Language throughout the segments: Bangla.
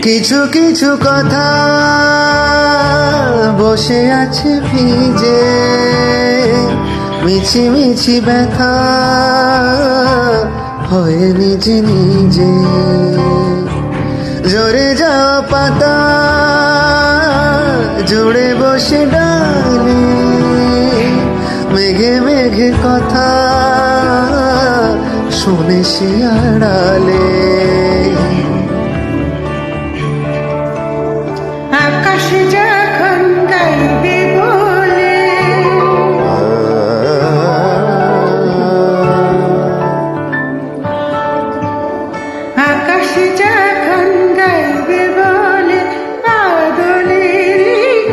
কিছু কিছু কথা বসে আছে ভিজে, মিছি মিছি ব্যথা হয়ে নিজে নিজে। জোরে যাওয়া পাতা জুড়ে বসে ডালে, মেঘে মেঘে কথা শুনে সে আড়ালে। আকাশ যখন গাইবে বলে, আকাশ যখন গাইবে বলে বাদলের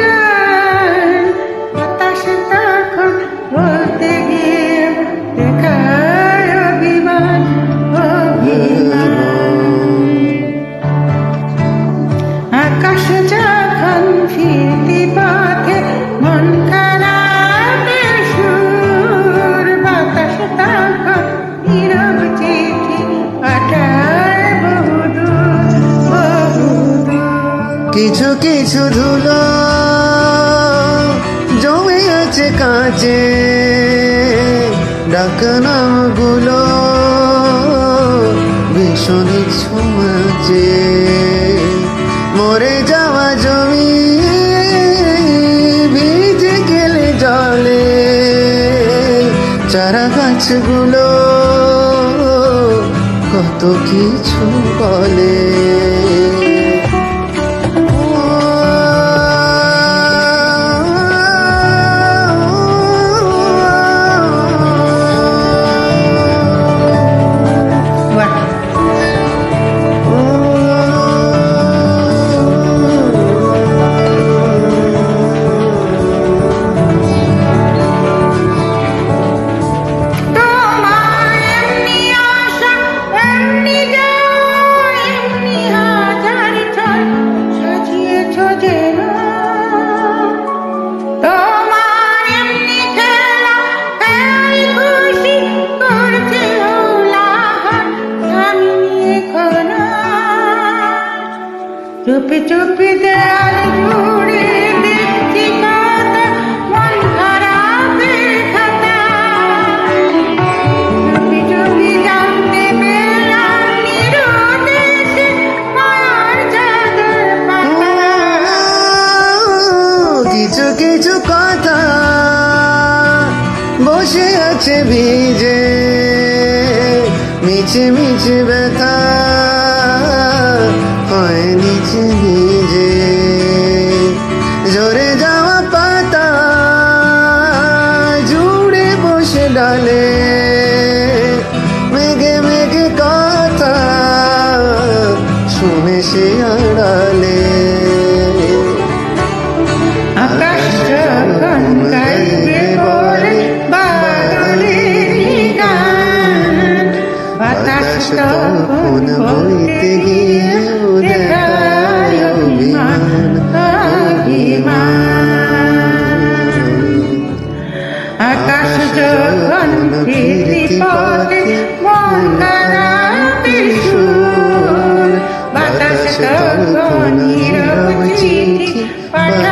গান, বাতাস তখন বলতে গিয়ে দেখায় অভিমান অভিমান। আকাশ যখন ফিরতি পথে মন খারাপের সুর, বাতাস তখন নীরব চিঠি পাঠায় বহুদূর বহুদূর। কিছু কিছু ধুলো জমে আছে কাঁচে, ডাকনামগুলো ভীষণ ছোঁয়াচে। মরে যাওয়া জমি ভিজে গেলে জলে, চারা গাছগুলো কত কিছু বলে। চুপি চুপি দেয়াল জুড়ে দেখছি কত মন খারাপের খাতা, চুপি চুপি জানতে পেলাম নিরুদ্দেশে মায়ার চাদর পাতা। কিছু কিছু কথা বসে আছে ভিজে, মিছে মিছে ব্যথা হয় নিচে নিজে। জোরে যাওয়া পাতা জুড়ে বসে ডালে, মেঘে মেঘে কথা শুনে সে আড়ালে। আকাশ যখন গাইবে বলে বাদলের গান, বাতাস তখন বলতে গিয়ে দেখায় অভিমান অভিমান। আকাশ যখন ফিরতি পথে মন খারাপের সুর, বাতাস তখন নীরব চিঠি পাঠায়।